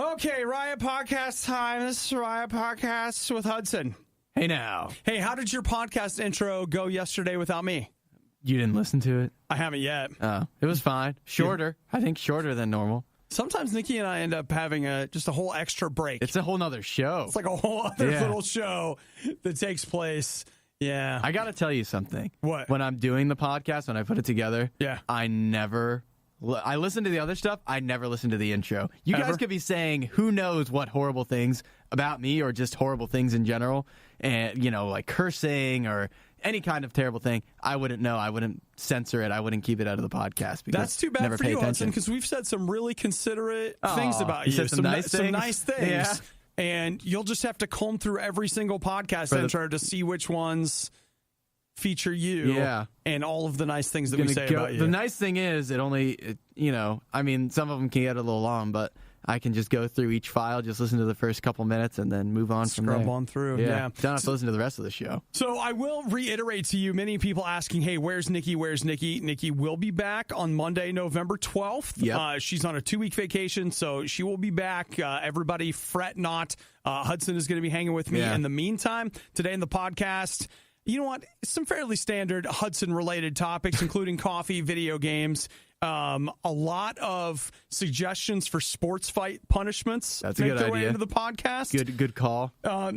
Okay, Riot Podcast time. This is Riot Podcast with Hudson. Hey now. Hey, how did your podcast intro go yesterday without me? You didn't listen to it? I haven't yet. Oh, it was fine. Shorter. I think shorter than normal. Sometimes Nikki and I end up having just a whole extra break. It's a whole nother show. It's like a whole other little show that takes place. Yeah. I got to tell you something. What? When I'm doing the podcast, when I put it together, I listen to the other stuff. I never listen to the intro. You guys could be saying who knows what horrible things about me or just horrible things in general, and like cursing or any kind of terrible thing. I wouldn't know. I wouldn't censor it. I wouldn't keep it out of the podcast. Because that's too bad for you, Hudson, because we've said some really considerate things about you. Said some nice things. Yeah. And you'll just have to comb through every single podcast intro to see which ones feature you and all of the nice things that we say about you. The nice thing is some of them can get a little long, but I can just go through each file, just listen to the first couple minutes, and then move on from there. Scrub on through, yeah. Don't have to listen to the rest of the show. So I will reiterate to you, many people asking, hey, where's Nikki? Where's Nikki? Nikki will be back on Monday, November 12th. Yep. She's on a 2-week vacation, so she will be back. Everybody fret not. Hudson is going to be hanging with me. In the meantime, today in the podcast, you know what? Some fairly standard Hudson-related topics, including coffee, video games, a lot of suggestions for sports fight punishments. That's a good idea. Way into the podcast. Good call.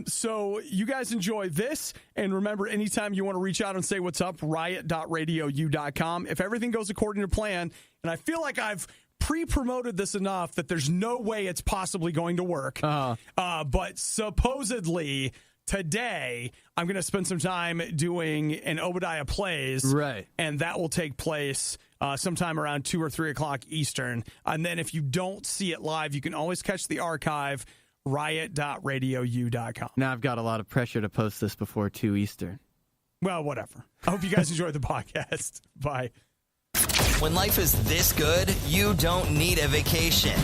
So you guys enjoy this, and remember, anytime you want to reach out and say what's up, riot.radiou.com. If everything goes according to plan, and I feel like I've pre-promoted this enough that there's no way it's possibly going to work, but supposedly today, I'm going to spend some time doing an Obadiah Plays. Right. And that will take place sometime around 2 or 3 o'clock Eastern. And then if you don't see it live, you can always catch the archive, riot.radiou.com. Now I've got a lot of pressure to post this before 2 Eastern. Well, whatever. I hope you guys enjoyed the podcast. Bye. When life is this good, you don't need a vacation.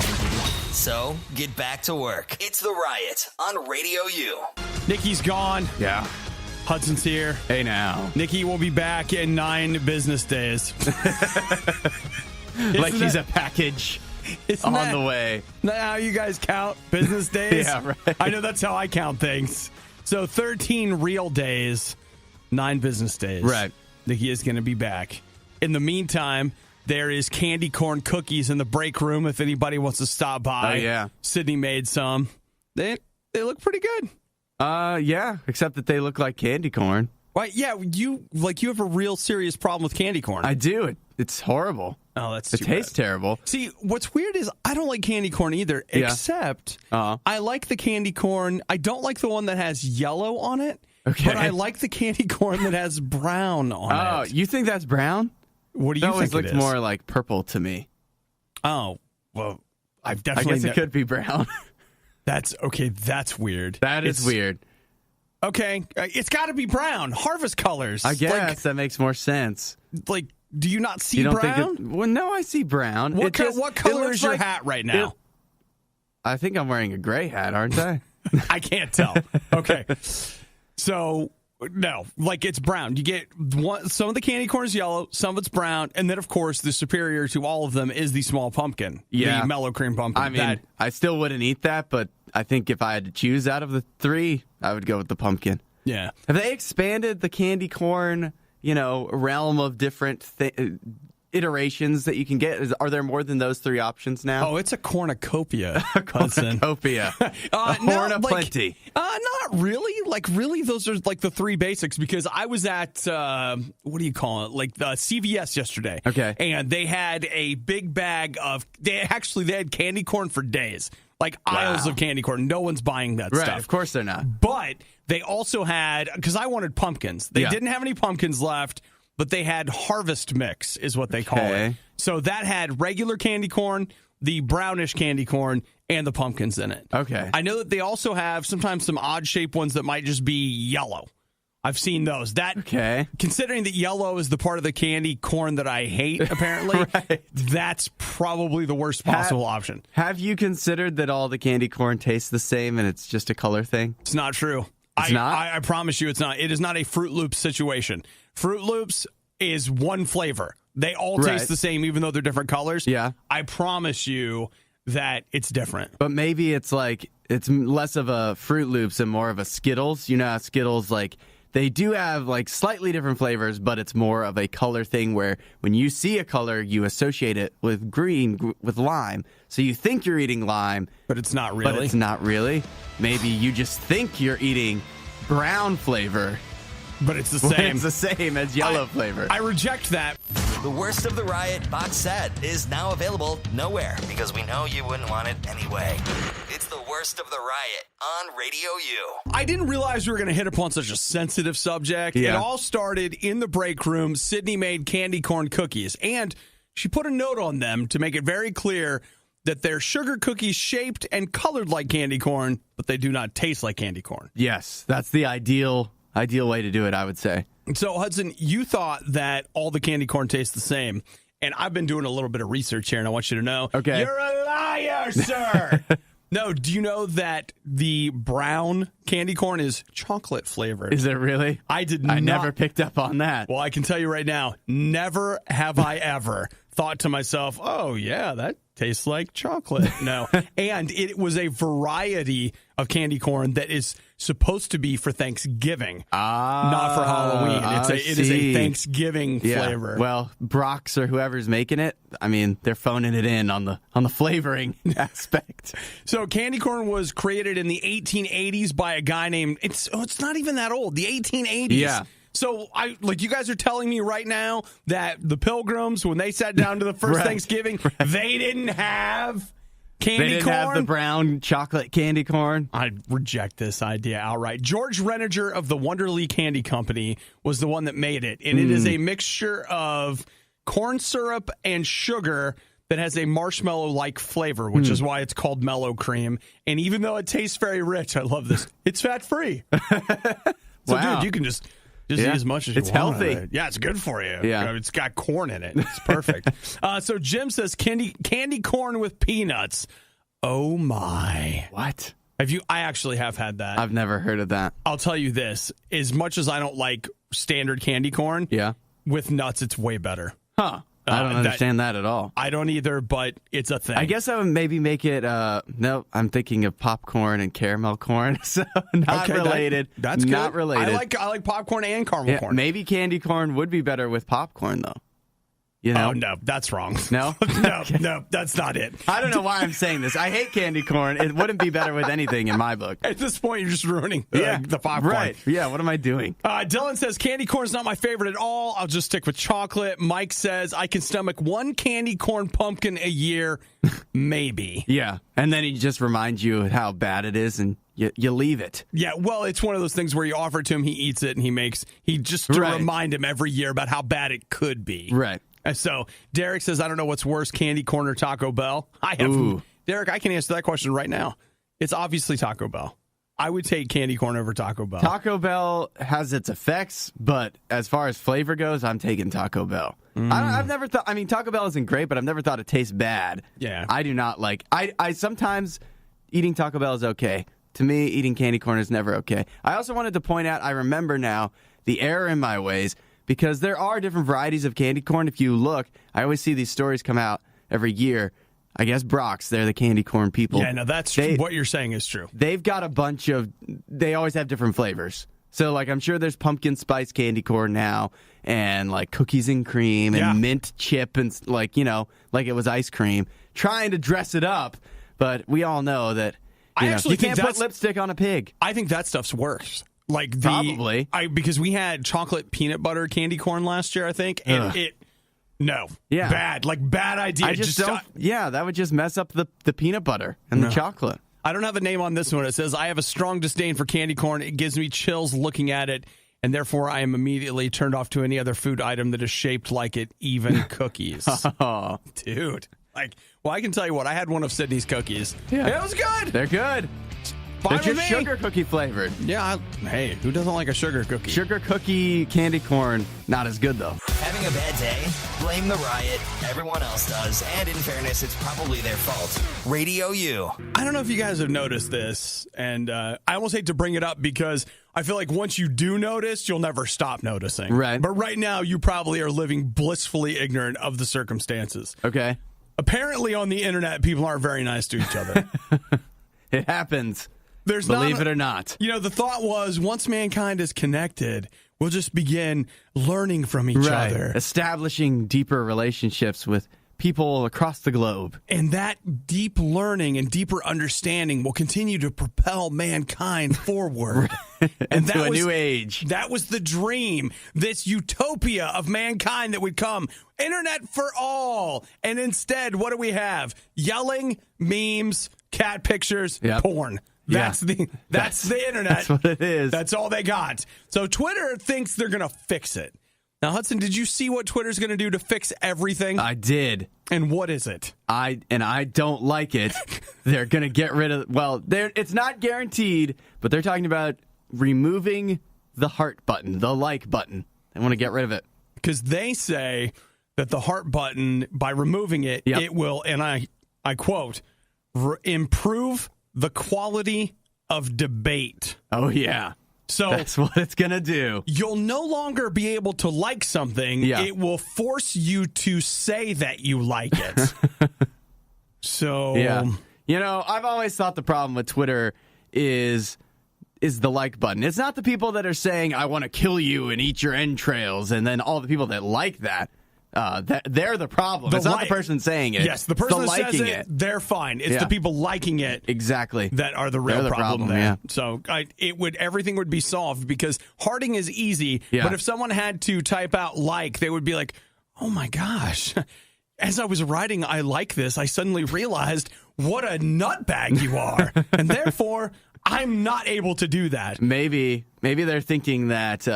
So get back to work. It's The Riot on Radio U. Nikki's gone. Yeah. Hudson's here. Hey now. Nikki will be back in 9 business days. Like he's a package on the way. Isn't that how you guys count business days? Yeah, right. I know that's how I count things. So 13 real days, 9 business days. Right. Nikki is going to be back. In the meantime, there is candy corn cookies in the break room if anybody wants to stop by. Oh, yeah. Sydney made some. They look pretty good. Yeah, except that they look like candy corn. Right, yeah, you have a real serious problem with candy corn. I do. It's horrible. Oh, that's It tastes terrible. See, what's weird is I don't like candy corn either, except I like the candy corn. I don't like the one that has yellow on it, but I like the candy corn that has brown on it. Oh, you think that's brown? What do you think it looked more like purple to me. Oh, well, I guess it could be brown. That's okay. That's weird. That is weird. Okay, it's got to be brown. Harvest colors. I guess that makes more sense. Like, do you not see brown? Well, no, I see brown. What color is your hat right now? I think I'm wearing a gray hat, aren't I? I can't tell. Okay, so no, like it's brown. You get some of the candy corn is yellow, some of it's brown, and then of course the superior to all of them is the small pumpkin, the mellow cream pumpkin. I mean, I still wouldn't eat that, but I think if I had to choose out of the 3, I would go with the pumpkin. Yeah. Have they expanded the candy corn, realm of different iterations that you can get? Are there more than those 3 options now? Oh, it's a cornucopia. A cornucopia. A horn of plenty. Not really. Like, really, those are like the 3 basics, because I was at, what do you call it? Like the CVS yesterday. Okay. And they had a big bag of, they had candy corn for days. Like aisles of candy corn. No one's buying that stuff. Right, of course they're not. But they also had, because I wanted pumpkins. They didn't have any pumpkins left, but they had harvest mix is what they call it. So that had regular candy corn, the brownish candy corn, and the pumpkins in it. Okay. I know that they also have sometimes some odd-shaped ones that might just be yellow. I've seen those. Considering that yellow is the part of the candy corn that I hate, apparently, that's probably the worst possible option. Have you considered that all the candy corn tastes the same and it's just a color thing? It's not true. It's not? I promise you it's not. It is not a Fruit Loops situation. Fruit Loops is one flavor. They all taste the same, even though they're different colors. Yeah. I promise you that it's different. But maybe it's like it's less of a Fruit Loops and more of a Skittles. You know how Skittles, like, they do have like slightly different flavors, but it's more of a color thing where when you see a color, you associate it with green, with lime. So you think you're eating lime. But it's not really. But it's not really. Maybe you just think you're eating brown flavor. But it's the same. It's the same as yellow flavor. I reject that. The Worst of the Riot box set is now available nowhere because we know you wouldn't want it anyway. It's the Worst of the Riot on Radio U. I didn't realize we were going to hit upon such a sensitive subject. Yeah. It all started in the break room. Sydney made candy corn cookies, and she put a note on them to make it very clear that they're sugar cookies shaped and colored like candy corn, but they do not taste like candy corn. Yes, that's the ideal way to do it, I would say. So, Hudson, you thought that all the candy corn tastes the same, and I've been doing a little bit of research here, and I want you to know, okay, you're a liar, sir. No, do you know that the brown candy corn is chocolate flavored? Is it really? I never picked up on that. Well, I can tell you right now, never have I ever thought to myself, oh, yeah, that tastes like chocolate. No. And it was a variety of candy corn that is supposed to be for Thanksgiving, not for Halloween. It is a Thanksgiving flavor. Well, Brock's or whoever's making it, I mean, they're phoning it in on the flavoring aspect. So candy corn was created in the 1880s by a guy named, it's not even that old, the 1880s. Yeah. So, you guys are telling me right now that the Pilgrims, when they sat down to the first Thanksgiving, they didn't have candy corn? They didn't have the brown chocolate candy corn? I reject this idea outright. George Renninger of the Wonderly Candy Company was the one that made it, and it is a mixture of corn syrup and sugar that has a marshmallow-like flavor, which is why it's called mellow cream. And even though it tastes very rich, I love this, it's fat-free. So, wow. dude, you can just eat as much as you want. It's healthy. Yeah, it's good for you. Yeah. It's got corn in it. It's perfect. So Jim says candy corn with peanuts. Oh, my. What? I actually have had that. I've never heard of that. I'll tell you this. As much as I don't like standard candy corn, with nuts, it's way better. Huh. I don't understand that at all. I don't either, but it's a thing. I guess I would maybe make it, no, I'm thinking of popcorn and caramel corn, so not related. That's good. Not related. I like popcorn and caramel corn. Maybe candy corn would be better with popcorn, though. You know? Oh, no, that's wrong. No? No, that's not it. I don't know why I'm saying this. I hate candy corn. It wouldn't be better with anything in my book. At this point, you're just ruining the popcorn. Right. Yeah, what am I doing? Dylan says, candy corn's not my favorite at all. I'll just stick with chocolate. Mike says, I can stomach one candy corn pumpkin a year, maybe. Yeah, and then he just reminds you how bad it is, and you leave it. Yeah, well, it's one of those things where you offer it to him, he eats it, and he just to remind him every year about how bad it could be. Right. So Derek says, I don't know what's worse, candy corn or Taco Bell. Derek, I can answer that question right now. It's obviously Taco Bell. I would take candy corn over Taco Bell. Taco Bell has its effects, but as far as flavor goes, I'm taking Taco Bell. I've never thought, I mean, Taco Bell isn't great, but I've never thought it tastes bad. Yeah. I do not like, I sometimes eating Taco Bell is okay. To me, eating candy corn is never okay. I also wanted to point out, I remember now the error in my ways, because there are different varieties of candy corn. If you look, I always see these stories come out every year. I guess Brock's, they're the candy corn people. Yeah, no, that's what you're saying is true. They've got a bunch of, they always have different flavors. So, like, I'm sure there's pumpkin spice candy corn now, and, like, cookies and cream, and mint chip, and, like, you know, like it was ice cream, trying to dress it up. But we all know that you can't put lipstick on a pig. I think that stuff's worse. Probably. Because we had chocolate peanut butter candy corn last year, I think, and bad idea. I just don't. That would just mess up the peanut butter and the chocolate. I don't have a name on this one. It says, I have a strong disdain for candy corn. It gives me chills looking at it, and therefore I am immediately turned off to any other food item that is shaped like it, even cookies. Oh. Dude. I can tell you what, I had one of Sydney's cookies. Yeah. It was good. They're good. They're just sugar cookie flavored. Yeah, hey, who doesn't like a sugar cookie? Sugar cookie candy corn, not as good though. Having a bad day? Blame the Riot. Everyone else does. And in fairness, it's probably their fault. Radio U. I don't know if you guys have noticed this, and I almost hate to bring it up because I feel like once you do notice, you'll never stop noticing. Right. But right now, you probably are living blissfully ignorant of the circumstances. Okay. Apparently on the internet, people aren't very nice to each other. It happens. Believe it or not. The thought was once mankind is connected, we'll just begin learning from each other. Establishing deeper relationships with people across the globe. And that deep learning and deeper understanding will continue to propel mankind forward. And into a new age. That was the dream, this utopia of mankind that would come. Internet for all. And instead, what do we have? Yelling, memes, cat pictures, porn. That's the internet. That's what it is. That's all they got. So Twitter thinks they're going to fix it. Now, Hudson, did you see what Twitter's going to do to fix everything? I did. And what is it? I don't like it. They're going to get rid of... Well, it's not guaranteed, but they're talking about removing the heart button, the like button. They want to get rid of it. Because they say that the heart button, by removing it, it will, and I quote, improve the quality of debate. Oh, yeah. So that's what it's going to do. You'll no longer be able to like something. Yeah. It will force you to say that you like it. So, yeah. I've always thought the problem with Twitter is the like button. It's not the people that are saying, I want to kill you and eat your entrails, and then all the people that like that. They're the problem. It's not the person saying it. Yes, the person that says it, they're fine. It's the people liking it exactly that are the real problem there. Yeah. So everything would be solved because hearting is easy. Yeah. But if someone had to type out like, they would be like, oh my gosh. As I was writing, I like this. I suddenly realized what a nutbag you are, and therefore I'm not able to do that. Maybe they're thinking that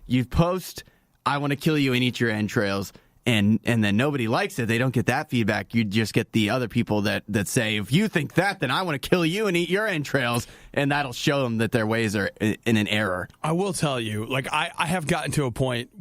you post, I want to kill you and eat your entrails, and then nobody likes it. They don't get that feedback. You just get the other people that say, if you think that, then I want to kill you and eat your entrails, and that'll show them that their ways are in an error. I will tell you, I have gotten to a point,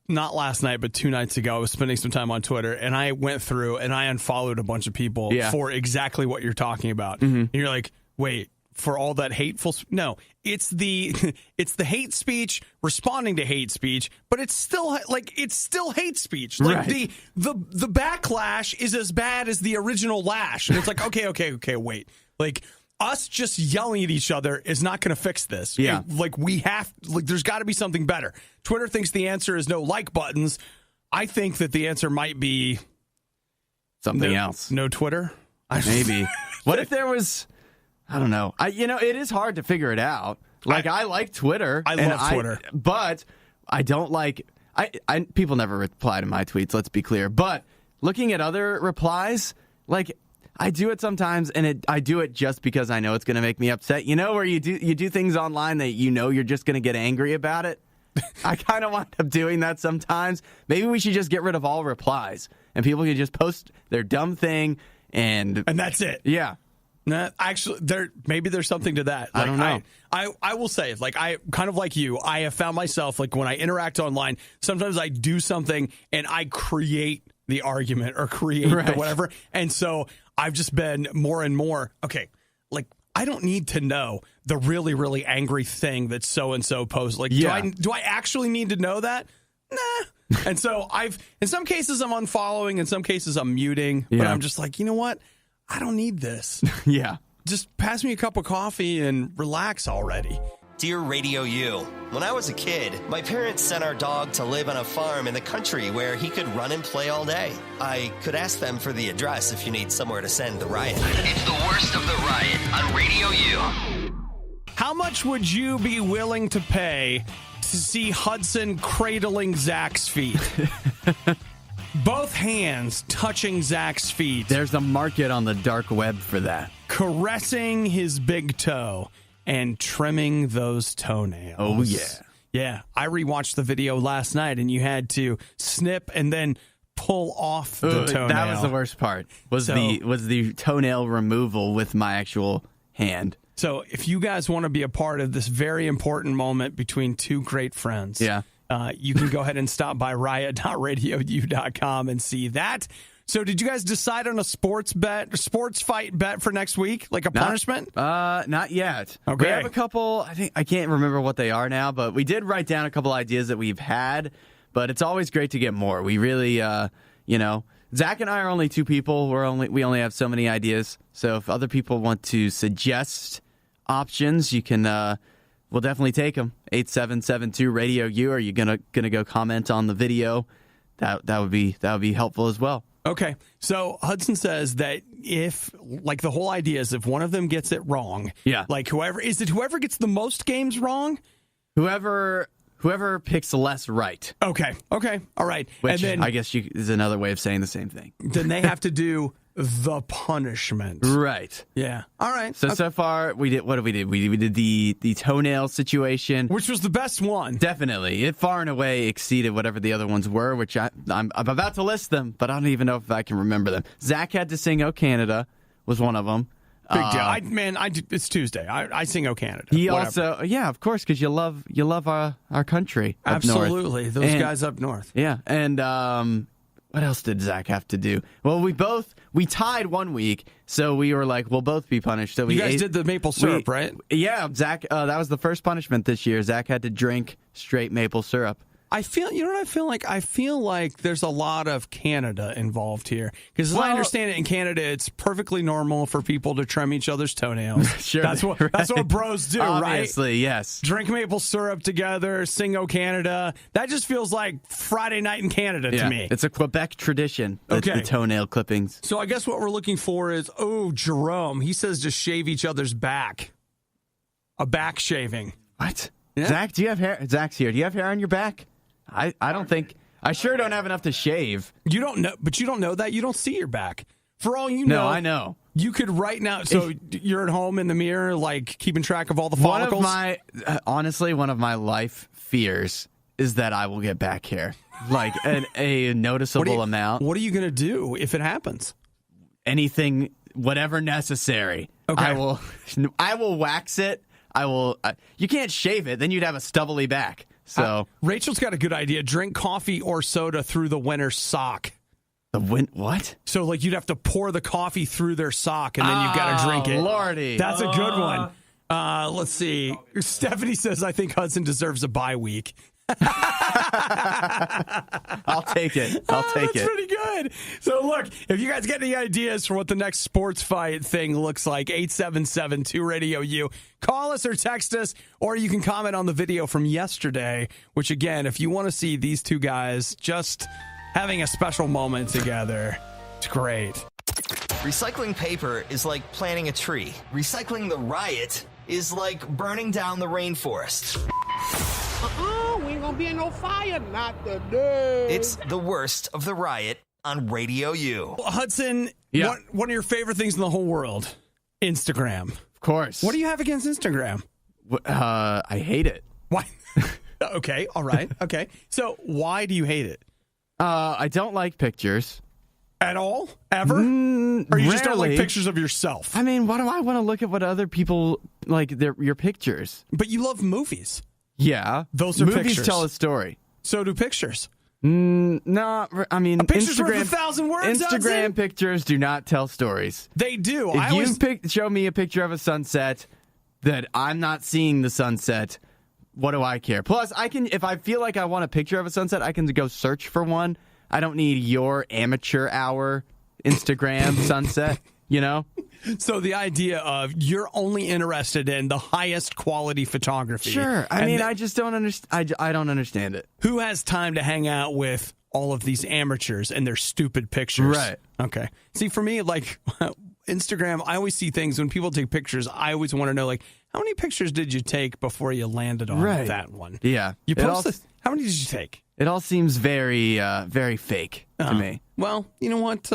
not last night, but 2 nights ago, I was spending some time on Twitter, and I went through and I unfollowed a bunch of people for exactly what you're talking about. Mm-hmm. And you're like, wait, for all that hateful... No, it's the hate speech responding to hate speech, but it's still hate speech. Right. The backlash is as bad as the original lash. And it's like, okay, wait. Us just yelling at each other is not going to fix this. Yeah. There's got to be something better. Twitter thinks the answer is no like buttons. I think that the answer might be... something else. No Twitter? Maybe. What if there was... I don't know. It is hard to figure it out. I like Twitter. I love Twitter. But I don't like... people never reply to my tweets, let's be clear. But looking at other replies, I do it sometimes, and I do it just because I know it's going to make me upset. Where you do things online that you're just going to get angry about it? I kind of wind up doing that sometimes. Maybe we should just get rid of all replies, and people can just post their dumb thing, and that's it. Yeah. Nah, actually, maybe there's something to that. I don't know. I will say, I kind of like you, I have found myself, when I interact online, sometimes I do something and I create the argument or create the whatever. And so I've just been more and more, I don't need to know the really, really angry thing that so-and-so posts. Do I actually need to know that? Nah. And so in some cases I'm unfollowing, in some cases I'm muting, but I'm just like, you know what? I don't need this. Yeah. Just pass me a cup of coffee and relax already. Dear Radio U, when I was a kid, my parents sent our dog to live on a farm in the country where he could run and play all day. I could ask them for the address if you need somewhere to send the Riot. It's the worst of the Riot on Radio U. How much would you be willing to pay to see Hudson cradling Zach's feet? Both hands touching Zach's feet. There's a market on the dark web for that. Caressing his big toe and trimming those toenails. Oh, yeah. Yeah. I rewatched the video last night, and you had to snip and then pull off the toenail. That was the worst part, was the toenail removal with my actual hand. So if you guys want to be a part of this very important moment between two great friends... Yeah. You can go ahead and stop by riot.radiou.com and see that. So did you guys decide on a sports fight bet for next week? Punishment? Not yet. Okay. We have a couple, I can't remember what they are now, but we did write down a couple ideas that we've had, but it's always great to get more. We really, Zach and I are only two people. We only have so many ideas. So if other people want to suggest options, you can. We'll definitely take them. 8772 Radio U. Are you gonna go comment on the video? That would be helpful as well. Okay. So Hudson says that if, like, the whole idea is if one of them gets it wrong, like whoever gets the most games wrong? Whoever picks less right. Okay. All right. Which and then, I guess is another way of saying the same thing. Then they have to do the punishment. Right. Yeah. All right. So far, we did. What did we do? We did the toenail situation, which was the best one. Definitely, it far and away exceeded whatever the other ones were. Which I'm about to list them, but I don't even know if I can remember them. Zach had to sing "Oh Canada" was one of them. Big deal. It's Tuesday. I sing "Oh Canada." He also, of course, because you love our country. Absolutely, up north. Those guys up north. Yeah, and what else did Zach have to do? Well, we tied one week, so we were like, we'll both be punished. So you guys did the maple syrup, right? Yeah, Zach. That was the first punishment this year. Zach had to drink straight maple syrup. You know what I feel like? I feel like there's a lot of Canada involved here. Because as I understand it, in Canada, it's perfectly normal for people to trim each other's toenails. Sure. That's what bros do, right? Obviously, yes. Drink maple syrup together, sing "Oh Canada." That just feels like Friday night in Canada to me. It's a Quebec tradition, the toenail clippings. So I guess what we're looking for is, Jerome, he says just shave each other's back. A back shaving. What? Yeah. Zach, do you have hair? Zach's here. Do you have hair on your back? I don't think. I sure don't have enough to shave. You don't know, but you don't know that. You don't see your back. For all you know. No, I know. You could right now. So you're at home in the mirror, like keeping track of all the follicles. Honestly, one of my life fears is that I will get back hair, like a noticeable amount. What are you going to do if it happens? Anything, whatever necessary. Okay. I will wax it. I will. You can't shave it. Then you'd have a stubbly back. So Rachel's got a good idea. Drink coffee or soda through the winner's sock. What? So, like, you'd have to pour the coffee through their sock, and then you've got to drink it. Lordy. That's a good one. Let's see. Stephanie says, I think Hudson deserves a bye week. I'll take it. That's pretty good. So, look, if you guys get any ideas for what the next sports fight thing looks like, 877-2-RADIO-U. Call us or text us, or you can comment on the video from yesterday, which, again, if you want to see these two guys just having a special moment together, it's great. Recycling paper is like planting a tree. Recycling the riot is like burning down the rainforest. We ain't gonna be in no fire, not today. It's the worst of the riot on Radio U. Hudson, one of your favorite things in the whole world, Instagram. Of course. What do you have against Instagram? I hate it. Why? Okay, all right. Okay. So why do you hate it? I don't like pictures. At all? Ever? Or you rarely. Just don't like pictures of yourself? I mean, why do I want to look at what other people, like, your pictures? But you love movies. Yeah. Those are movies pictures. Tell a story. So do pictures. No, I mean, a picture's worth 1,000 words. Instagram pictures do not tell stories. They do. If show me a picture of a sunset that I'm not seeing the sunset, what do I care? Plus, if I feel like I want a picture of a sunset, I can go search for one. I don't need your amateur hour Instagram sunset, you know? So the idea of you're only interested in the highest quality photography. Sure. I just don't understand. I don't understand it. Who has time to hang out with all of these amateurs and their stupid pictures? Right. Okay. See, for me, like Instagram, I always see things when people take pictures. I always want to know, like, how many pictures did you take before you landed on that one? Yeah. You posted. How many did you take? It all seems very, very fake to me. Well, you know what?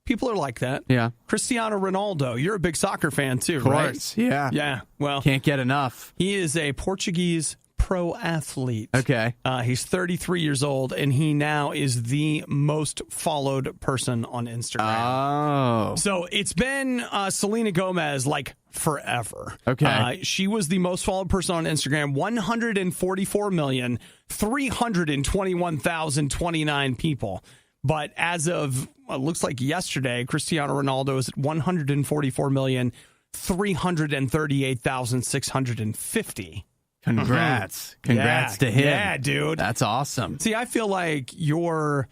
People are like that. Yeah. Cristiano Ronaldo, you're a big soccer fan too, of right? Course. Yeah. Yeah. Well, can't get enough. He is a Portuguese pro athlete. Okay. He's 33 years old, and he now is the most followed person on Instagram. Oh. So it's been Selena Gomez like forever. Okay. She was the most followed person on Instagram, 144,321,029 people. But as of, looks like yesterday, Cristiano Ronaldo is at 144,338,650. Congrats to him. Yeah, dude. That's awesome. See, I feel like your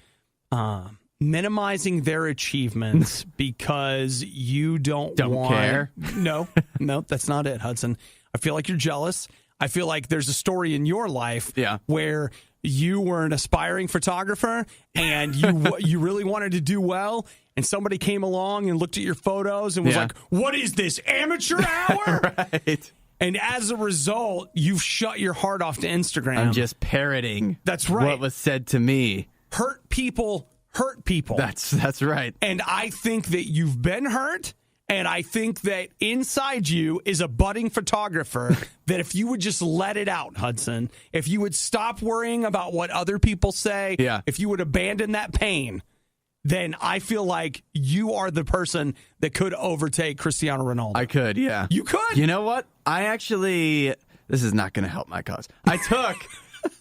minimizing their achievements because you don't care. No, that's not it, Hudson. I feel like you're jealous. I feel like there's a story in your life where you were an aspiring photographer and you really wanted to do well, and somebody came along and looked at your photos and was like, what is this, amateur hour? Right. And as a result, you've shut your heart off to Instagram. I'm just parroting what was said to me. Hurt people. That's right. And I think that you've been hurt, and I think that inside you is a budding photographer that if you would just let it out, Hudson, if you would stop worrying about what other people say, if you would abandon that pain, then I feel like you are the person that could overtake Cristiano Ronaldo. I could, yeah. You could. You know what? this is not going to help my cause. I took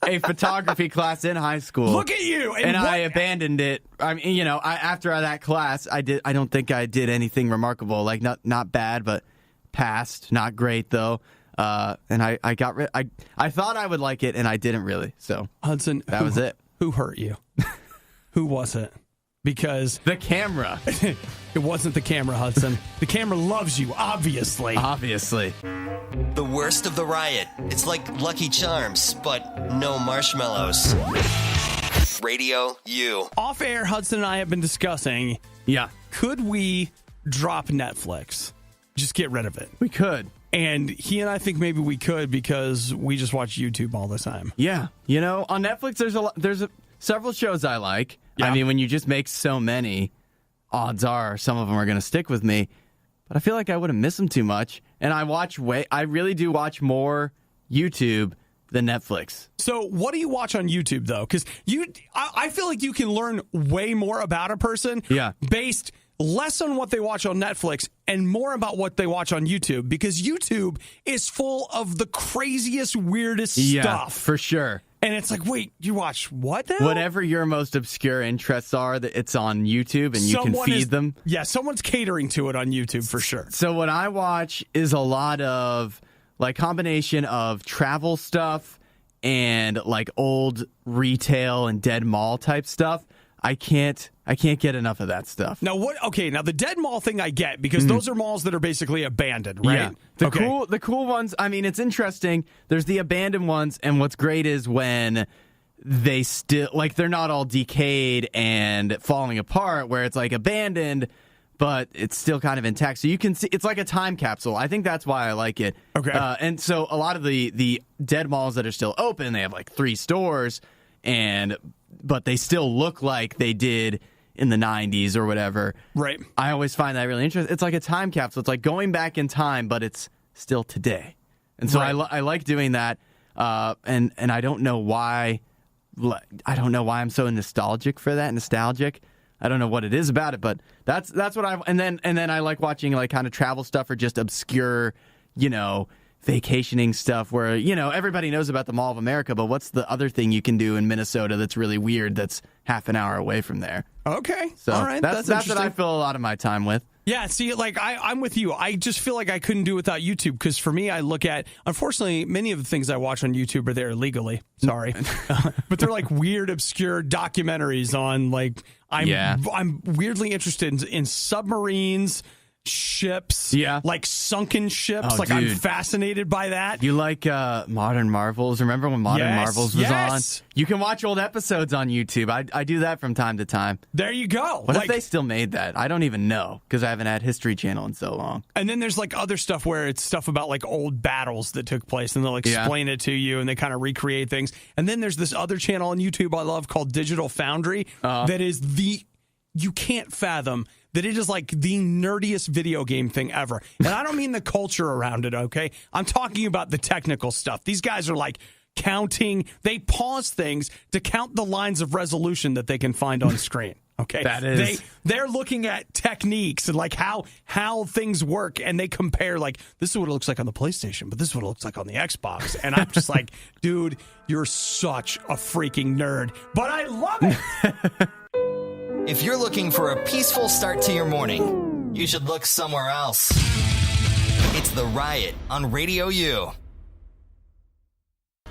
a photography class in high school. Look at you. And I abandoned it. I mean, after that class, I don't think I did anything remarkable. Like, not bad, but passed. Not great, though. And I got rid. I thought I would like it, and I didn't really. So, Hudson, that was it. Who hurt you? Who was it? Because the camera. It wasn't the camera, Hudson. The camera loves you, obviously. Obviously. The worst of the riot. It's like Lucky Charms, but no marshmallows. Radio U. Off air, Hudson and I have been discussing. Yeah. Could we drop Netflix? Just get rid of it. We could. And he and I think maybe we could because we just watch YouTube all the time. Yeah. On Netflix, there's several shows I like. Yeah. I mean, when you just make so many, odds are some of them are going to stick with me. But I feel like I wouldn't miss them too much. And I really do watch more YouTube than Netflix. So what do you watch on YouTube, though? Because I feel like you can learn way more about a person based less on what they watch on Netflix and more about what they watch on YouTube. Because YouTube is full of the craziest, weirdest stuff. Yeah, for sure. And it's like, wait, you watch what now? Whatever your most obscure interests are, that it's on YouTube and you can feed them. Yeah, someone's catering to it on YouTube for sure. So what I watch is a lot of like combination of travel stuff and like old retail and dead mall type stuff. I can't get enough of that stuff. Now now the dead mall thing I get because those are malls that are basically abandoned, right? Yeah. The cool ones, I mean, it's interesting. There's the abandoned ones, and what's great is when they still they're not all decayed and falling apart where it's like abandoned, but it's still kind of intact. So you can see it's like a time capsule. I think that's why I like it. Okay. And so a lot of the dead malls that are still open, they have like 3 stores but they still look like they did in the 90s or whatever. Right. I always find that really interesting. It's like a time capsule. It's like going back in time, but it's still today. And so I like doing that. And I don't know why. I don't know why I'm so nostalgic for that. I don't know what it is about it, but that's what I. And then I like watching like kind of travel stuff or just obscure, vacationing stuff where, everybody knows about the Mall of America, but what's the other thing you can do in Minnesota that's really weird that's half an hour away from there? Okay. So all right. That's what I fill a lot of my time with. Yeah, see, I'm with you. I just feel like I couldn't do without YouTube because for me, I look at, unfortunately, many of the things I watch on YouTube are there illegally. Sorry. But they're like weird, obscure documentaries on I'm weirdly interested in submarines, ships, like sunken ships. Dude. I'm fascinated by that. You like Modern Marvels? Remember when Modern Marvels was on? You can watch old episodes on YouTube. I do that from time to time. There you go. What if they still made that? I don't even know because I haven't had History Channel in so long. And then there's like other stuff where it's stuff about like old battles that took place and they'll explain it to you and they kind of recreate things. And then there's this other channel on YouTube I love called Digital Foundry that is you can't fathom that it is like the nerdiest video game thing ever. And I don't mean the culture around it, okay? I'm talking about the technical stuff. These guys are like counting. They pause things to count the lines of resolution that they can find on screen, okay? That is. They're looking at techniques and like how things work, and they compare like, this is what it looks like on the PlayStation, but this is what it looks like on the Xbox. And I'm just like, dude, you're such a freaking nerd. But I love it. If you're looking for a peaceful start to your morning, you should look somewhere else. It's The Riot on Radio U.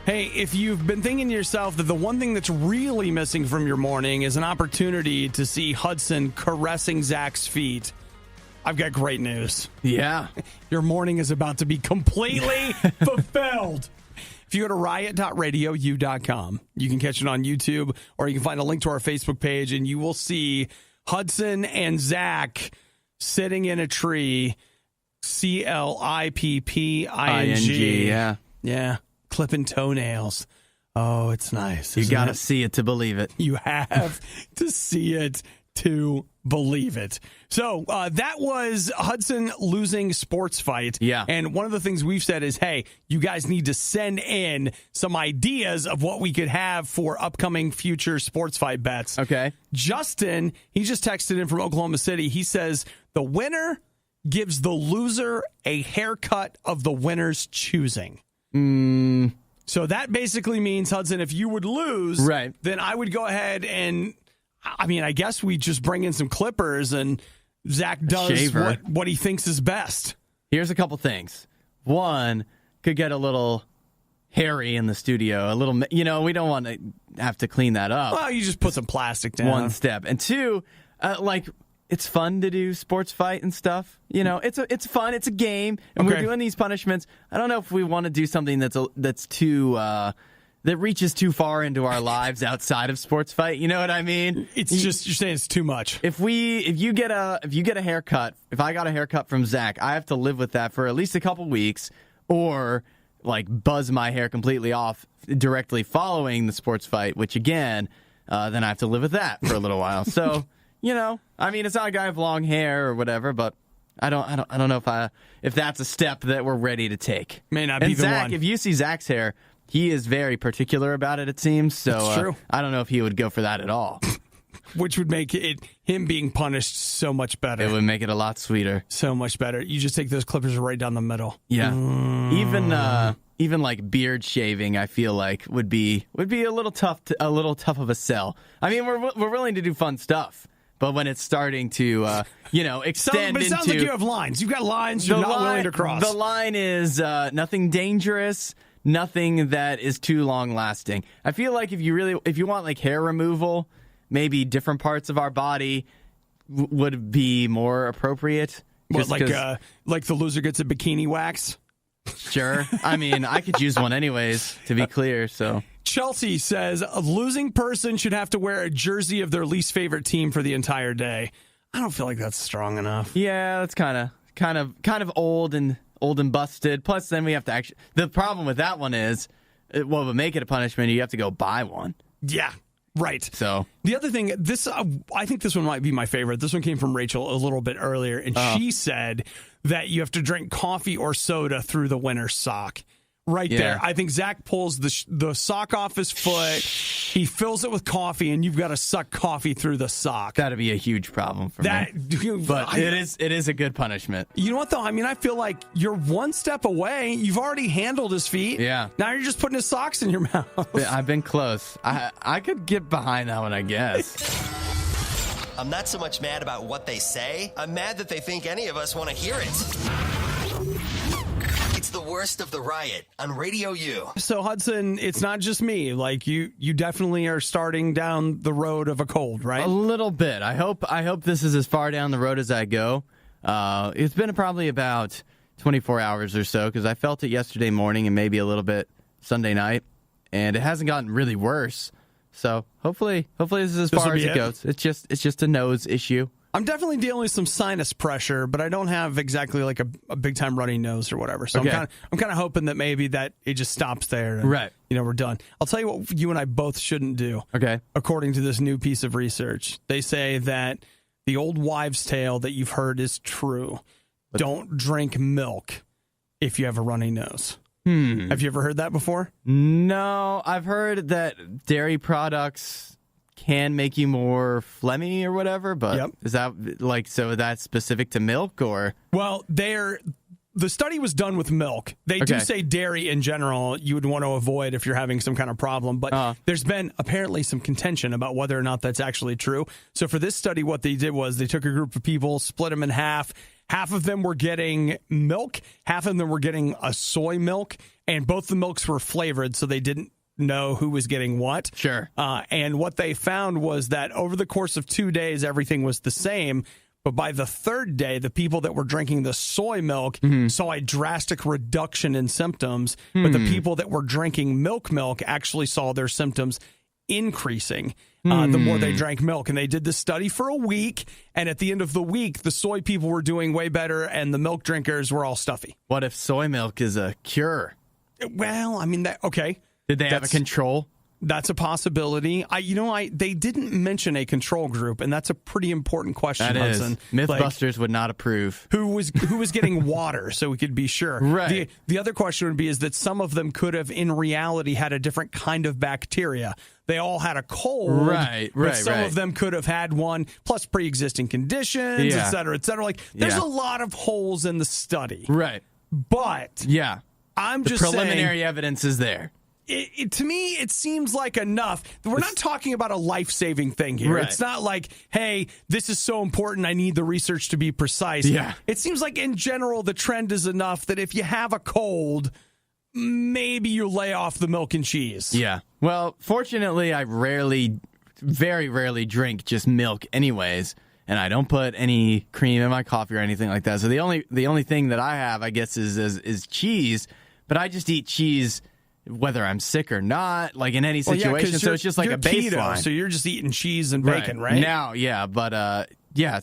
Hey, if you've been thinking to yourself that the one thing that's really missing from your morning is an opportunity to see Hudson caressing Zach's feet, I've got great news. Yeah. Your morning is about to be completely fulfilled. If you go to riot.radiou.com, you can catch it on YouTube, or you can find a link to our Facebook page, and you will see Hudson and Zach sitting in a tree, CLIPPING. Yeah. Yeah. Clipping toenails. Oh, it's nice. You got to see it to believe it. You have to see it to believe it. So that was Hudson losing sports fight. Yeah. And one of the things we've said is, hey, you guys need to send in some ideas of what we could have for upcoming future sports fight bets. Okay. Justin, he just texted in from Oklahoma City. He says the winner gives the loser a haircut of the winner's choosing. So that basically means, Hudson, if you would lose, right, then I would go ahead and, I mean, I guess we just bring in some clippers and Zach does what he thinks is best. Here's a couple things. One, could get a little hairy in the studio. A little, we don't want to have to clean that up. Well, you just put some plastic down. One step. And two, it's fun to do sports fight and stuff. It's fun. It's a game, and we're doing these punishments. I don't know if we want to do something that's too that reaches too far into our lives outside of sports fight. You know what I mean? It's just, you're saying it's too much. If you get a haircut, if I got a haircut from Zach, I have to live with that for at least a couple weeks, or buzz my hair completely off directly following the sports fight, which again, then I have to live with that for a little while. So. I mean, it's not like I have long hair or whatever, but I don't know if that's a step that we're ready to take. May not be the Zach, one. if you see Zach's hair, he is very particular about it. It seems so. That's true. I don't know if he would go for that at all. Which would make him being punished so much better. It would make it a lot sweeter. So much better. You just take those clippers right down the middle. Yeah. Even like beard shaving, I feel like would be a little tough of a sell. I mean, we're willing to do fun stuff. But when it's starting to, extend but it sounds like you have lines. You've got lines you're not willing to cross. The line is nothing dangerous, nothing that is too long-lasting. I feel like if you want hair removal, maybe different parts of our body would be more appropriate. What, like the loser gets a bikini wax? Sure. I mean, I could use one anyways, to be clear, so... Chelsea says a losing person should have to wear a jersey of their least favorite team for the entire day. I don't feel like that's strong enough. Yeah, that's kind of old and busted. Plus, then we have to actually. The problem with that one is, what would make it a punishment? You have to go buy one. Yeah, right. So the other thing, I think this one might be my favorite. This one came from Rachel a little bit earlier, and she said that you have to drink coffee or soda through the winner's sock. Right there. I think Zach pulls the sock off his foot. He fills it with coffee, and you've got to suck coffee through the sock. That'd be a huge problem for me. But it is a good punishment. You know what, though? I mean, I feel like you're one step away. You've already handled his feet. Yeah. Now you're just putting his socks in your mouth. I've been close. I could get behind that one, I guess. I'm not so much mad about what they say. I'm mad that they think any of us want to hear it. It's the worst of the riot on Radio U. So, Hudson, it's not just me. You definitely are starting down the road of a cold, right? A little bit. I hope this is as far down the road as I go. It's been probably about 24 hours or so, because I felt it yesterday morning and maybe a little bit Sunday night, and it hasn't gotten really worse. So hopefully this is as far as it goes. It's just a nose issue. I'm definitely dealing with some sinus pressure, but I don't have exactly like a big time runny nose or whatever. So I'm kind of hoping that maybe that it just stops there. And, right. We're done. I'll tell you what you and I both shouldn't do. Okay. According to this new piece of research, they say that the old wives' tale that you've heard is true. Don't drink milk if you have a runny nose. Have you ever heard that before? No, I've heard that dairy products can make you more phlegmy or whatever, but is that so that's specific to milk or? Well, the study was done with milk. They do say dairy in general you would want to avoid if you're having some kind of problem, but there's been apparently some contention about whether or not that's actually true. So for this study, what they did was they took a group of people, split them in half Half of them were getting milk, half of them were getting a soy milk, and both the milks were flavored, so they didn't know who was getting what. Sure. And what they found was that over the course of 2 days, everything was the same. But by the third day, the people that were drinking the soy milk saw a drastic reduction in symptoms. But the people that were drinking milk actually saw their symptoms increasing the more they drank milk. And they did this study for a week. And at the end of the week, the soy people were doing way better and the milk drinkers were all stuffy. What if soy milk is a cure? Well, I mean, okay. Did they have a control? That's a possibility. They didn't mention a control group, and that's a pretty important question. That is. Hudson. Mythbusters would not approve. Who was getting water, so we could be sure. Right. The other question would be is that some of them could have, in reality, had a different kind of bacteria. They all had a cold, but some of them could have had one, plus pre-existing conditions, et cetera, et cetera. Like, there's a lot of holes in the study. Right. But I'm just saying, preliminary evidence is there. To me, it seems like enough. We're not talking about a life-saving thing here. Right. It's not like, hey, this is so important, I need the research to be precise. Yeah. It seems like, in general, the trend is enough that if you have a cold, maybe you lay off the milk and cheese. Yeah. Well, fortunately, I very rarely drink just milk anyways, and I don't put any cream in my coffee or anything like that. So the only thing that I have, I guess, is cheese, but I just eat cheese whether I'm sick or not, like in any situation. So it's just like a baseline. Keto, so you're just eating cheese and bacon, right? Now, but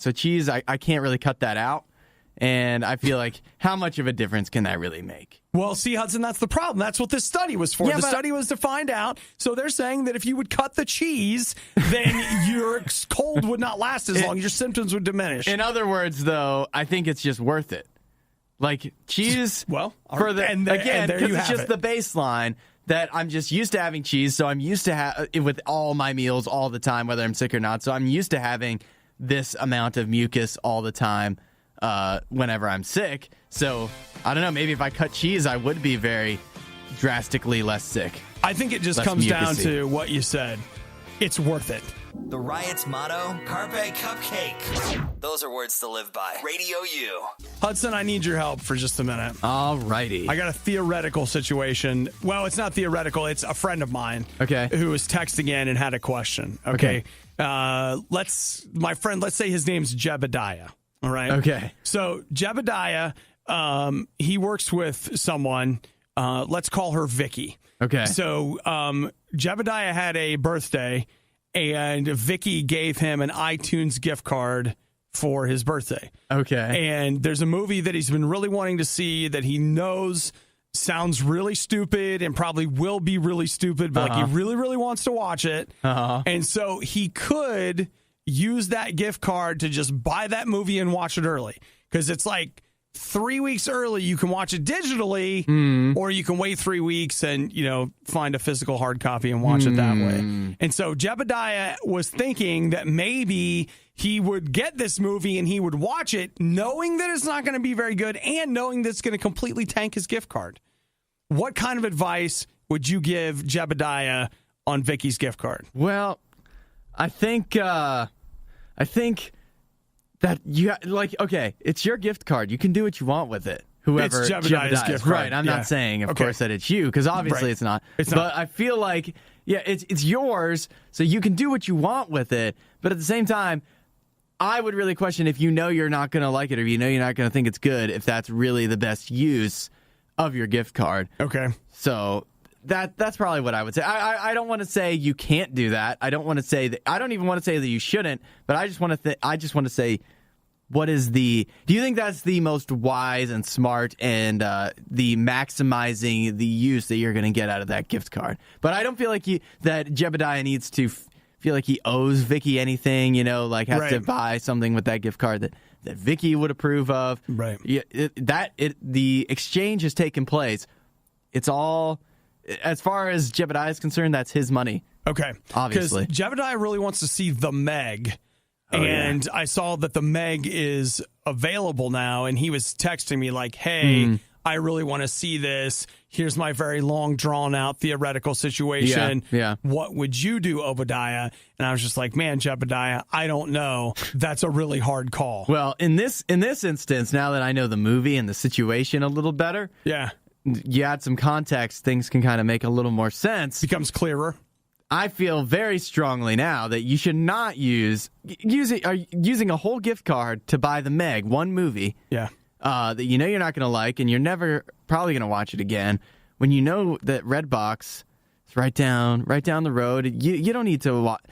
so cheese, I can't really cut that out. And I feel like, how much of a difference can that really make? Well, see, Hudson, that's the problem. That's what this study was for. The study was to find out. So they're saying that if you would cut the cheese, then your cold would not last as long. Your symptoms would diminish. In other words, though, I think it's just worth it. Like, cheese, because it's just the baseline that I'm just used to having cheese, so I'm used to with all my meals all the time, whether I'm sick or not. So I'm used to having this amount of mucus all the time whenever I'm sick. So, I don't know, maybe if I cut cheese, I would be very drastically less sick. I think it just comes down to what you said. It's worth it. The Riot's motto, Carpe Cupcake. Those are words to live by. Radio U. Hudson, I need your help for just a minute. All righty. I got a theoretical situation. Well, it's not theoretical. It's a friend of mine who was texting in and had a question. Okay. Let's say his name's Jebediah. All right. Okay. So Jebediah, he works with someone. Let's call her Vicky. Okay. So Jebediah had a birthday, and Vicky gave him an iTunes gift card for his birthday. Okay. And there's a movie that he's been really wanting to see that he knows sounds really stupid and probably will be really stupid, but like he really, really wants to watch it. And so he could use that gift card to just buy that movie and watch it early. Because it's like 3 weeks early, you can watch it digitally, or you can wait 3 weeks and, find a physical hard copy and watch it that way. And so Jebediah was thinking that maybe he would get this movie and he would watch it knowing that it's not going to be very good and knowing that it's going to completely tank his gift card. What kind of advice would you give Jebediah on Vicky's gift card? Well, I think that it's your gift card. You can do what you want with it. Whoever it's Jebediah's gift card. Right. I'm not saying, of course, that it's you, because obviously it's not. But I feel like, it's yours, so you can do what you want with it. But at the same time, I would really question if you're not going to like it or you're not going to think it's good, if that's really the best use of your gift card. Okay. So that's probably what I would say. I don't want to say you can't do that. I don't want to say that. I don't even want to say that you shouldn't. But I just want to say, what is do you think that's the most wise and smart and the maximizing the use that you're going to get out of that gift card? But I don't feel like that Jebediah needs to feel like he owes Vicky anything. Has to buy something with that gift card that Vicky would approve of. Right. The exchange has taken place. It's all. As far as Jebediah is concerned, that's his money. Okay. Obviously. Because Jebediah really wants to see The Meg. I saw that The Meg is available now, and he was texting me like, hey, I really want to see this. Here's my very long, drawn-out theoretical situation. Yeah. What would you do, Obadiah? And I was just like, man, Jebediah, I don't know. That's a really hard call. Well, in this instance, now that I know the movie and the situation a little better, you add some context, things can kind of make a little more sense. Becomes clearer. I feel very strongly now that you should not using a whole gift card to buy the Meg, one movie. Yeah. That you know you're not going to like, and you're never probably going to watch it again. When you know that Redbox is right down the road, you don't need to watch.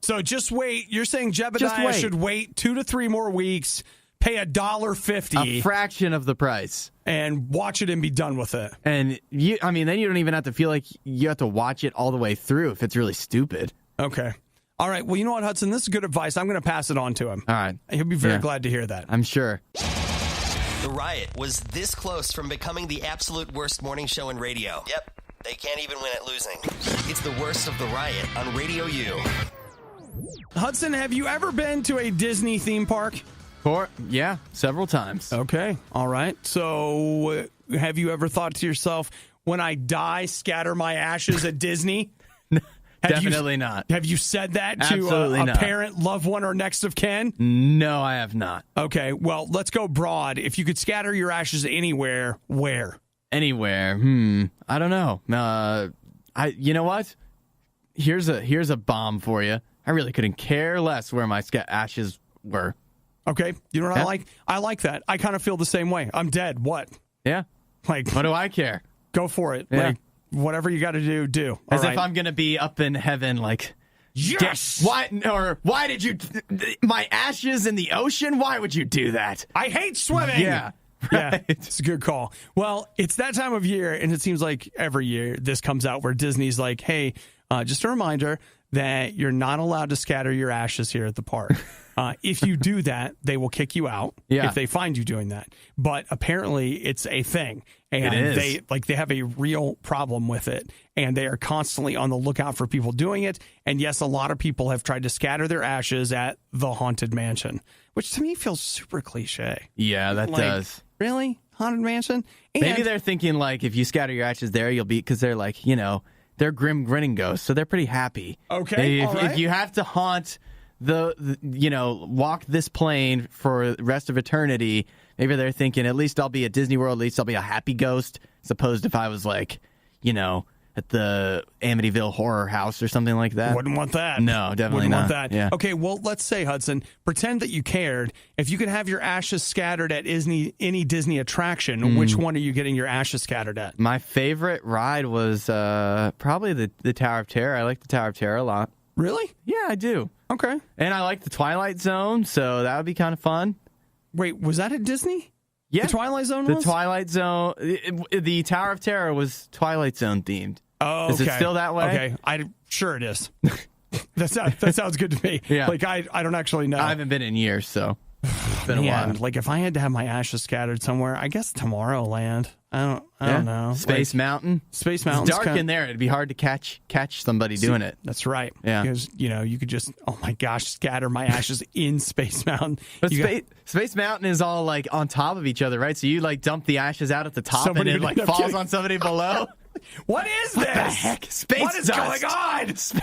So just wait. You're saying Jebediah should wait 2 to 3 more weeks, pay $1.50, a fraction of the price, and watch it and be done with it. And then you don't even have to feel like you have to watch it all the way through if it's really stupid. Okay. All right. Well, you know what, Hudson? This is good advice. I'm going to pass it on to him. All right. He'll be very glad to hear that. I'm sure. The Riot was this close from becoming the absolute worst morning show in radio. Yep, they can't even win at losing. It's the worst of the Riot on Radio U. Hudson, have you ever been to a Disney theme park? Yeah, several times. Okay, all right. So have you ever thought to yourself, when I die, scatter my ashes at Disney? Definitely not. Have you said that Absolutely to a not. parent, loved one, or next of kin? No, I have not. Okay, well, let's go broad. If you could scatter your ashes anywhere, where? Anywhere. I don't know. You know what? Here's a bomb for you. I really couldn't care less where my ashes were. Okay, you know what I like? I like that. I kind of feel the same way. I'm dead. What? Yeah. Like, what do I care? Go for it. Yeah. Like, whatever you got to do. As if I'm going to be up in heaven, like, yes! Why did you, my ashes in the ocean? Why would you do that? I hate swimming! Yeah. Right. Yeah, it's a good call. Well, it's that time of year, and it seems like every year this comes out where Disney's like, hey, just a reminder that you're not allowed to scatter your ashes here at the park. If you do that, they will kick you out if they find you doing that. But apparently it's a thing. And it is. they have a real problem with it. And they are constantly on the lookout for people doing it. And yes, a lot of people have tried to scatter their ashes at the Haunted Mansion, which to me feels super cliche. Yeah, that does. Really? Haunted Mansion? And maybe they're thinking, like, if you scatter your ashes there, you'll be, because they're like, they're grim grinning ghosts, so they're pretty happy. Okay, If you have to haunt walk this plane for the rest of eternity, maybe they're thinking, at least I'll be at Disney World, at least I'll be a happy ghost, as opposed if I was like, at the Amityville Horror House or something like that. Wouldn't want that. No, definitely Wouldn't not. want that. Yeah. Okay, well, let's say, Hudson, pretend that you cared. If you could have your ashes scattered at any Disney attraction, which one are you getting your ashes scattered at? My favorite ride was probably the Tower of Terror. I like the Tower of Terror a lot. Really? Yeah, I do. Okay. And I like the Twilight Zone, so that would be kind of fun. Wait, was that at Disney? Yeah. The Twilight Zone was? The Twilight Zone. The Tower of Terror was Twilight Zone themed. Oh, okay. Is it still that way? Okay. Sure it is. That sounds good to me. Yeah. Like, I don't actually know. I haven't been in years, so it's been a while. Like, if I had to have my ashes scattered somewhere, I guess Tomorrowland. I don't know. Space Mountain. Space Mountain. It's dark in there. It'd be hard to catch somebody doing it. That's right. Yeah. Because, you could just, oh my gosh, scatter my ashes in Space Mountain. But Space Mountain is all, like, on top of each other, right? So you, like, dump the ashes out at the top and it, like, falls on somebody below. What is this? What the heck? Space What is dust. going on? It's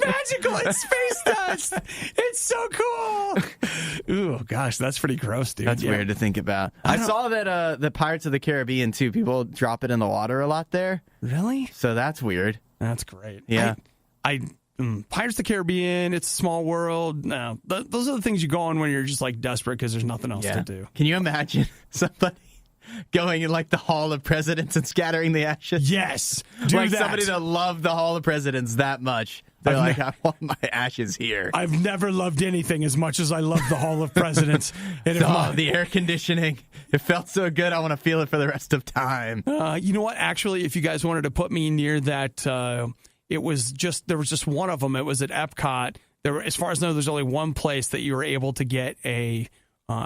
magical. It's space dust. It's so cool. Ooh, gosh, that's pretty gross, dude. That's weird to think about. I saw that the Pirates of the Caribbean, too, people drop it in the water a lot there. Really? So that's weird. That's great. Yeah. Pirates of the Caribbean, It's a Small World. No, those are the things you go on when you're just, like, desperate because there's nothing else to do. Can you imagine somebody going in, like, the Hall of Presidents and scattering the ashes? Yes. Somebody that loved the Hall of Presidents that much. They're I want my ashes here. I've never loved anything as much as I love the Hall of Presidents. The air conditioning. It felt so good. I want to feel it for the rest of time. You know what? Actually, if you guys wanted to put me near that, there was just one of them. It was at Epcot. As far as I know, there's only one place that you were able to get a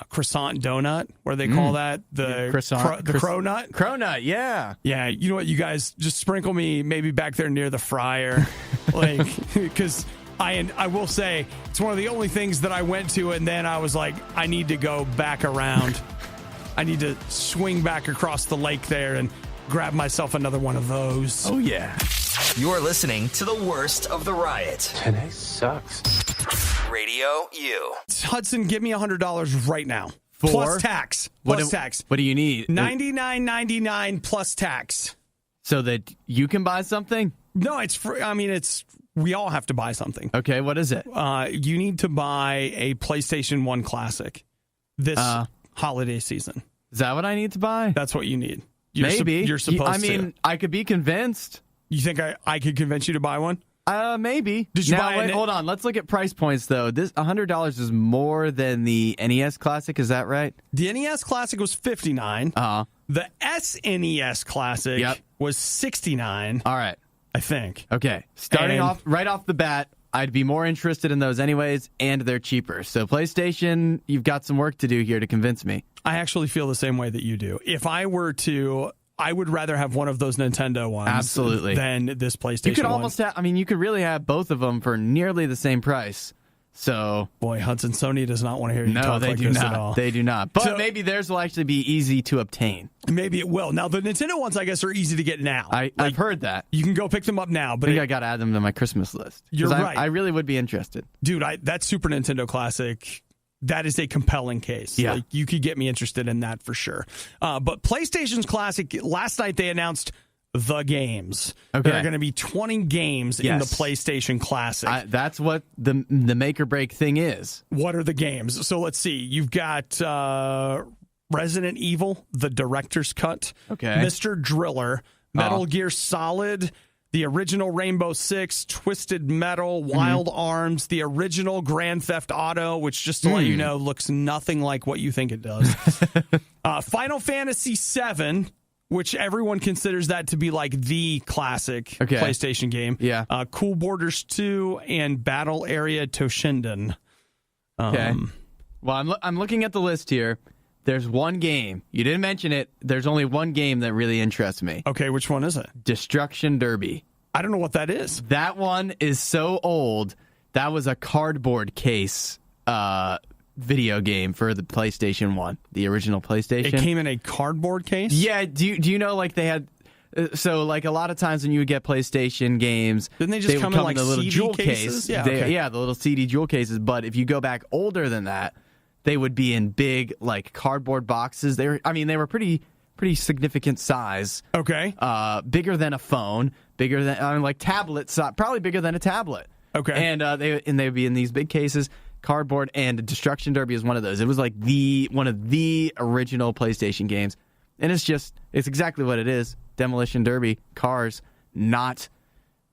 croissant donut, where they call that the croissant, the cronut. Cronut, yeah. Yeah, you know what? You guys just sprinkle me maybe back there near the fryer, like, because I will say it's one of the only things that I went to, and then I was like, I need to go back around. I need to swing back across the lake there and grab myself another one of those. Oh, yeah. You're listening to the worst of the Riot. Today sucks. Radio U. Hudson, give me $100 right now. For? Plus tax. Tax. What do you need? $99.99 plus tax. So that you can buy something? No, it's free. I mean, we all have to buy something. Okay, what is it? You need to buy a PlayStation 1 Classic this holiday season. Is that what I need to buy? That's what you need. Maybe. You're supposed to. I mean, I could be convinced. You think I could convince you to buy one? Maybe. Did you buy wait, hold on. Let's look at price points, though. This $100 is more than the NES Classic. Is that right? The NES Classic was $59. Uh-huh. The SNES Classic was $69. All right. I think. Okay. Starting right off the bat, I'd be more interested in those anyways, and they're cheaper. So PlayStation, you've got some work to do here to convince me. I actually feel the same way that you do. If I were to, I would rather have one of those Nintendo ones absolutely than this PlayStation You could one. almost have, you could really have both of them for nearly the same price. So, boy, Hudson, Sony does not want to hear you talk like this at all. They do not. But maybe theirs will actually be easy to obtain. Maybe it will. Now, the Nintendo ones, I guess, are easy to get now. I've heard that. You can go pick them up now. But I think I got to add them to my Christmas list. You're right. I really would be interested. Dude, that Super Nintendo Classic, that is a compelling case. Yeah. Like, you could get me interested in that for sure. But PlayStation's Classic, last night they announced the games. Okay. There are going to be 20 games in the PlayStation Classic. That's what the make or break thing is. What are the games? So let's see. You've got Resident Evil, the Director's Cut. Okay. Mr. Driller, Metal Gear Solid, the original Rainbow Six, Twisted Metal, Wild Arms, the original Grand Theft Auto, which, just to let you know, looks nothing like what you think it does. Final Fantasy VII, which everyone considers that to be like the classic PlayStation game. Yeah. Cool Borders 2 and Battle Area Toshinden. Okay. Well, I'm looking at the list here. There's one game. You didn't mention it. There's only one game that really interests me. Okay, which one is it? Destruction Derby. I don't know what that is. That one is so old. That was a cardboard case video game for the PlayStation 1, the original PlayStation. It came in a cardboard case? Yeah. Do you know, like, they had... So, like, a lot of times when you would get PlayStation games, didn't they just come in like the little CD jewel cases? case. Yeah, the little CD jewel cases. But if you go back older than that, they would be in big, like, cardboard boxes. They were pretty significant size. Okay. Bigger than a phone, bigger than like tablets, probably bigger than a tablet. Okay. And they would be in these big cases. Cardboard, and Destruction Derby is one of those. It was like one of the original PlayStation games, and it's exactly what it is. Demolition Derby, cars, not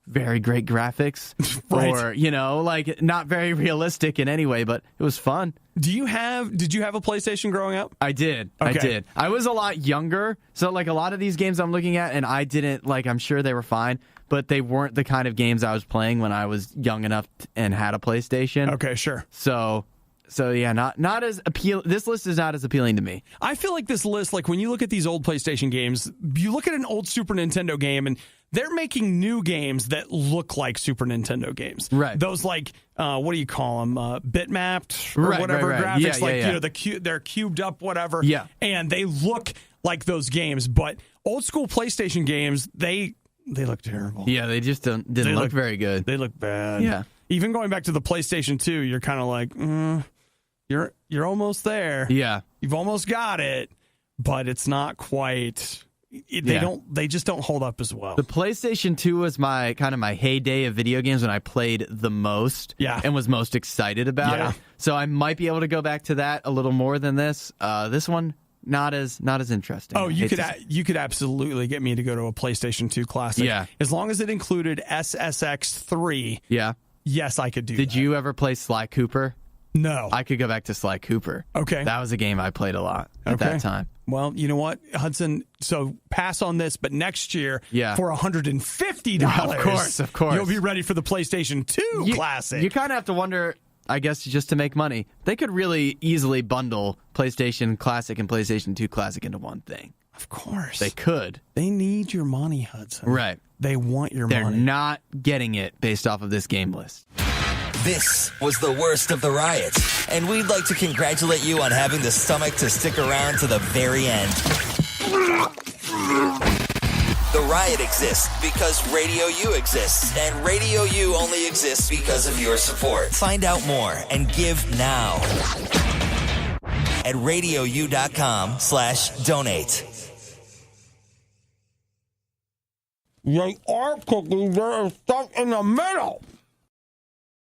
very great graphics, right. Or like not very realistic in any way, but it was fun. Did you have a PlayStation growing up? I did. Okay. I did. I was a lot younger, so like a lot of these games I'm looking at, and I didn't like. I'm sure they were fine, but they weren't the kind of games I was playing when I was young enough and had a PlayStation. Okay, sure. So yeah, not as appeal. This list is not as appealing to me. I feel like this list, like when you look at these old PlayStation games, you look at an old Super Nintendo game, and they're making new games that look like Super Nintendo games. Right. Those like what do you call them? Bitmapped or whatever graphics. Yeah. They're cubed up, whatever. Yeah. And they look like those games, but old school PlayStation games, they look terrible. Yeah, they just didn't look very good. They look bad. Yeah. Even going back to the PlayStation 2, you're kind of like, you're almost there. Yeah. You've almost got it, but it's not quite. They just don't hold up as well. The PlayStation 2 was my heyday of video games when I played the most, and was most excited about it. So I might be able to go back to that a little more than this. This one not as interesting. Oh, you could absolutely get me to go to a PlayStation 2 Classic. Yeah. As long as it included SSX3. Yeah. Yes, I could do Did that. you ever play Sly Cooper? No. I could go back to Sly Cooper. Okay. That was a game I played a lot at that time. Well, you know what, Hudson? So pass on this, but next year, for $150, of course, you'll be ready for the PlayStation 2 Classic. You kind of have to wonder, I guess, just to make money. They could really easily bundle PlayStation Classic and PlayStation 2 Classic into one thing. Of course. They could. They need your money, Hudson. Right. They want your They're money. not getting it based off of this game list. This was the worst of the riots, and we'd like to congratulate you on having the stomach to stick around to the very end. The Riot exists because Radio U exists, and Radio U only exists because of your support. Find out more and give now at radiou.com/donate. They are cooking their stuff in the middle.